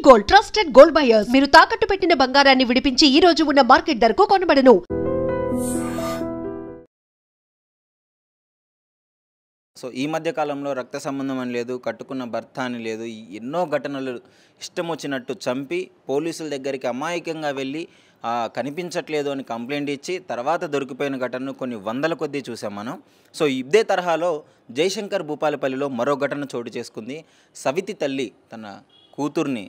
Gold, trusted gold buyers. మీరు తాకట్టు పెట్టిన బంగారాన్ని విడిపించి ఈ రోజు ఉన్న మార్కెట్ ధరకు కొనబడను. సో ఈ మధ్య కాలంలో రక్త సంబంధం అని లేదు, కట్టుకున్న భర్త అని లేదు, ఎన్నో ఘటనలు ఇష్టం వచ్చినట్టు చంపి పోలీసుల దగ్గరికి అమాయకంగా వెళ్ళి కనిపించట్లేదు అని కంప్లైంట్ ఇచ్చి తర్వాత దొరికిపోయిన ఘటనను కొన్ని వందల కొద్దీ చూసాం మనం. సో ఇదే తరహాలో జయశంకర్ భూపాలపల్లిలో మరో ఘటన చోటు చేసుకుంది. సవితి తల్లి తన కూతుర్ని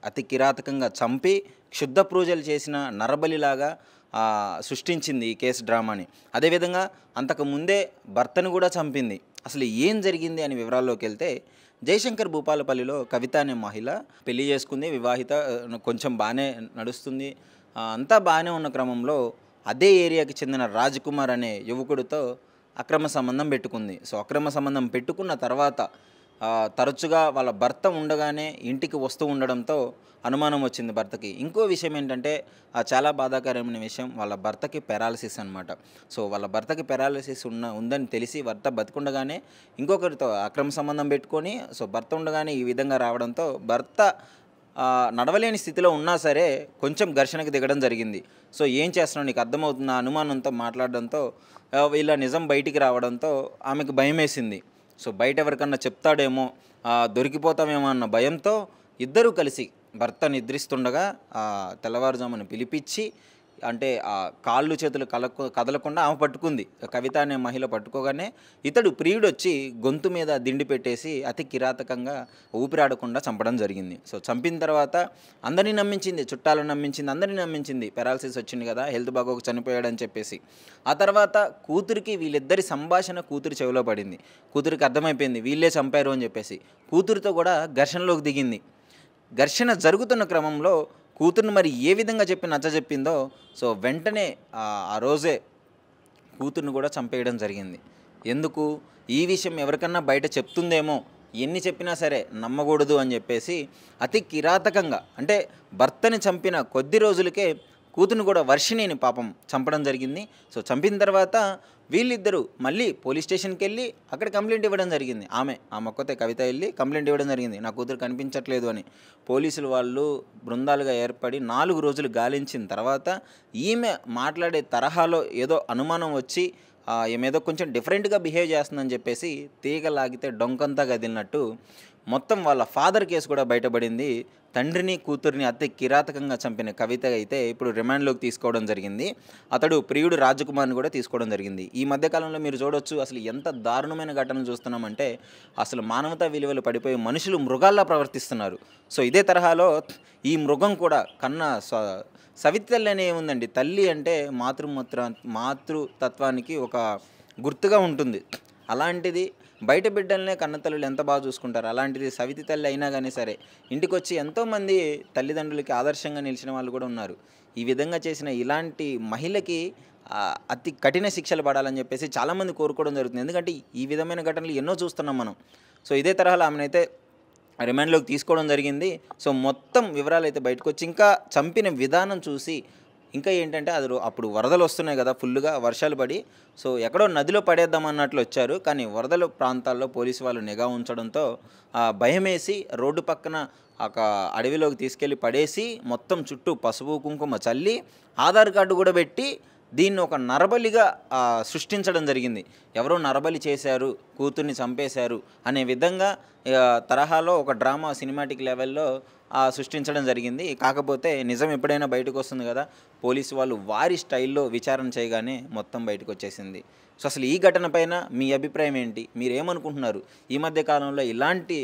అతి కిరాతకంగా చంపి క్షుద్ధ పూజలు చేసిన నరబలిలాగా సృష్టించింది ఈ కేసు డ్రామాని. అదేవిధంగా అంతకుముందే భర్తను కూడా చంపింది. అసలు ఏం జరిగింది అని వివరాల్లోకి వెళ్తే, జయశంకర్ భూపాలపల్లిలో కవిత అనే మహిళ పెళ్లి చేసుకుంది, వివాహిత, కొంచెం బాగానే నడుస్తుంది, అంతా బాగానే ఉన్న క్రమంలో అదే ఏరియాకి చెందిన రాజ్ కుమార్ అనే యువకుడితో అక్రమ సంబంధం పెట్టుకుంది. సో అక్రమ సంబంధం పెట్టుకున్న తర్వాత తరచుగా వాళ్ళ భర్త ఉండగానే ఇంటికి వస్తూ ఉండడంతో అనుమానం వచ్చింది భర్తకి. ఇంకో విషయం ఏంటంటే, చాలా బాధాకరమైన విషయం, వాళ్ళ భర్తకి పెరాలసిస్ అనమాట. సో వాళ్ళ భర్తకి పెరాలసిస్ ఉందని తెలిసి భర్త బతికుండగానే ఇంకొకరితో అక్రమ సంబంధం పెట్టుకొని, సో భర్త ఉండగానే ఈ విధంగా రావడంతో భర్త నడవలేని స్థితిలో ఉన్నా సరే కొంచెం ఘర్షణకు దిగడం జరిగింది. సో ఏం చేస్తున్నావు, నీకు అర్థమవుతున్న అనుమానంతో మాట్లాడడంతో వీళ్ళ నిజం బయటికి రావడంతో ఆమెకు భయం వేసింది. సో బయట ఎవరికన్నా చెప్తాడేమో, దొరికిపోతామేమో అన్న భయంతో ఇద్దరూ కలిసి భర్త నిద్రిస్తుండగా తెల్లవారుజామున పిలిపించి, అంటే కాళ్ళు చేతులు కదలకుండా ఆమె పట్టుకుంది. కవిత అనే మహిళ పట్టుకోగానే ఇతడు ప్రియుడు వచ్చి గొంతు మీద దిండి పెట్టేసి అతి కిరాతకంగా ఊపిరాడకుండా చంపడం జరిగింది. సో చంపిన తర్వాత అందరినీ నమ్మించింది, చుట్టాలను నమ్మించింది, అందరినీ నమ్మించింది. పెరాలసిస్ వచ్చింది కదా, హెల్త్ బాగోక చనిపోయాడని చెప్పేసి. ఆ తర్వాత కూతురికి వీళ్ళిద్దరి సంభాషణ కూతురి చెవిలో పడింది. కూతురికి అర్థమైపోయింది వీళ్ళే చంపారు అని చెప్పేసి. కూతురితో కూడా ఘర్షణలోకి దిగింది. ఘర్షణ జరుగుతున్న క్రమంలో కూతురుని మరి ఏ విధంగా చెప్పి నచ్చజెప్పిందో, సో వెంటనే ఆ రోజే కూతుర్ని కూడా చంపేయడం జరిగింది. ఎందుకు, ఈ విషయం ఎవరికన్నా బయట చెప్తుందేమో, ఎన్ని చెప్పినా సరే నమ్మకూడదు అని చెప్పేసి అతి కిరాతకంగా, అంటే భర్తని చంపిన కొద్ది రోజులకే కూతురుని కూడా, వర్షిణిని పాపం చంపడం జరిగింది. సో చంపిన తర్వాత వీళ్ళిద్దరూ మళ్ళీ పోలీస్ స్టేషన్కి వెళ్ళి అక్కడ కంప్లైంట్ ఇవ్వడం జరిగింది. ఆమె ఒక్కతే కవిత వెళ్ళి కంప్లైంట్ ఇవ్వడం జరిగింది, నా కూతురు కనిపించట్లేదు అని. పోలీసులు వాళ్ళు బృందాలుగా ఏర్పడి 4 రోజులు గాలించిన తర్వాత ఈమె మాట్లాడే తరహాలో ఏదో అనుమానం వచ్చి ఏమేదో కొంచెం డిఫరెంట్గా బిహేవ్ చేస్తుందని చెప్పేసి తీగ లాగితే డొంకంతా కదిలినట్టు మొత్తం వాళ్ళ ఫాదర్ కేసు కూడా బయటపడింది. తండ్రిని కూతుర్ని అతి కిరాతకంగా చంపిన కవిత అయితే ఇప్పుడు రిమాండ్లోకి తీసుకోవడం జరిగింది. అతడు ప్రియుడు రాజకుమార్ని కూడా తీసుకోవడం జరిగింది. ఈ మధ్యకాలంలో మీరు చూడొచ్చు, అసలు ఎంత దారుణమైన ఘటనలు చూస్తున్నామంటే, అసలు మానవతా విలువలు పడిపోయి మనుషులు మృగాల్లా ప్రవర్తిస్తున్నారు. సో ఇదే తరహాలో ఈ మృగం కూడా సవితి తల్లి అనే ఉందండి. తల్లి అంటే మాతృతత్వానికి ఒక గుర్తుగా ఉంటుంది. అలాంటిది బయట బిడ్డలనే కన్నతల్లులు ఎంత బాగా చూసుకుంటారు, అలాంటిది సవితి తల్లి అయినా కానీ సరే ఇంటికి వచ్చి ఎంతోమంది తల్లిదండ్రులకి ఆదర్శంగా నిలిచిన వాళ్ళు కూడా ఉన్నారు. ఈ విధంగా చేసిన ఇలాంటి మహిళకి అతి కఠిన శిక్షలు పడాలని చెప్పేసి చాలామంది కోరుకోవడం జరుగుతుంది. ఎందుకంటే ఈ విధమైన ఘటనలు ఎన్నో చూస్తున్నాం మనం. సో ఇదే తరహాలో ఆమెనైతే రిమాండ్లోకి తీసుకోవడం జరిగింది. సో మొత్తం వివరాలు అయితే బయటకు వచ్చి, ఇంకా చంపిన విధానం చూసి, ఇంకా ఏంటంటే అప్పుడు వరదలు వస్తున్నాయి కదా, ఫుల్గా వర్షాలు పడి, సో ఎక్కడో నదిలో పడేద్దామన్నట్లు వచ్చారు. కానీ వరదల ప్రాంతాల్లో పోలీసు వాళ్ళు నిఘా ఉంచడంతో భయమేసి రోడ్డు పక్కన ఒక అడవిలోకి తీసుకెళ్ళి పడేసి మొత్తం చుట్టూ పసుపు కుంకుమ చల్లి ఆధార్ కార్డు కూడా పెట్టి దీన్ని ఒక నరబలిగా సృష్టించడం జరిగింది. ఎవరో నరబలి చేశారు, కూతుర్ని చంపేశారు అనే విధంగా తరహాలో ఒక డ్రామా సినిమాటిక్ లెవెల్లో సృష్టించడం జరిగింది. కాకపోతే నిజం ఎప్పుడైనా బయటకు వస్తుంది కదా, పోలీసు వాళ్ళు వారి స్టైల్లో విచారణ చేయగానే మొత్తం బయటకు వచ్చేసింది. సో అసలు ఈ ఘటన పైన మీ అభిప్రాయం ఏంటి, మీరేమనుకుంటున్నారు? ఈ మధ్య కాలంలో ఇలాంటి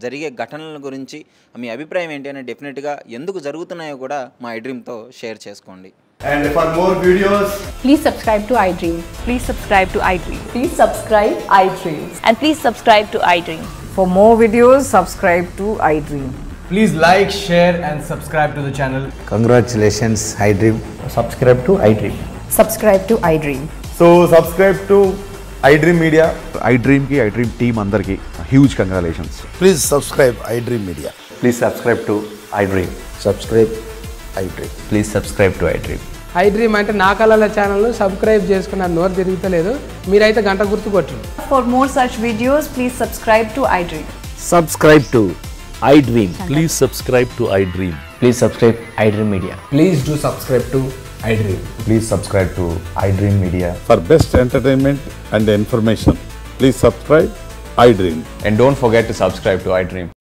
జరిగే ఘటనల గురించి మీ అభిప్రాయం ఏంటి అని డెఫినెట్గా ఎందుకు జరుగుతున్నాయో కూడా మా iDreamతో షేర్ చేసుకోండి. And for more videos, please subscribe to iDream. Please subscribe to iDream. Please subscribe iDream. And please subscribe to iDream. For more videos, subscribe to iDream. please like, share and subscribe to the channel. Congratulations, iDream. Subscribe to iDream. Subscribe to iDream. So subscribe to iDream Media. iDream ki iDream team andarki huge congratulations. Please subscribe iDream Media. Please subscribe to iDream. Subscribe iDream. Please subscribe to iDream. iDream అంటే నా కళల channel subscribe చేసుకున్న నోరు తిరుగుతలేదు, మీరైతే గంట గుర్తు కొట్టండి. For more such videos, please subscribe to iDream. Subscribe to iDream. Please subscribe to iDream. Please subscribe iDream Media. Please do subscribe to iDream. Please subscribe to iDream Media. For best entertainment and information, please subscribe iDream. And don't forget to subscribe to iDream.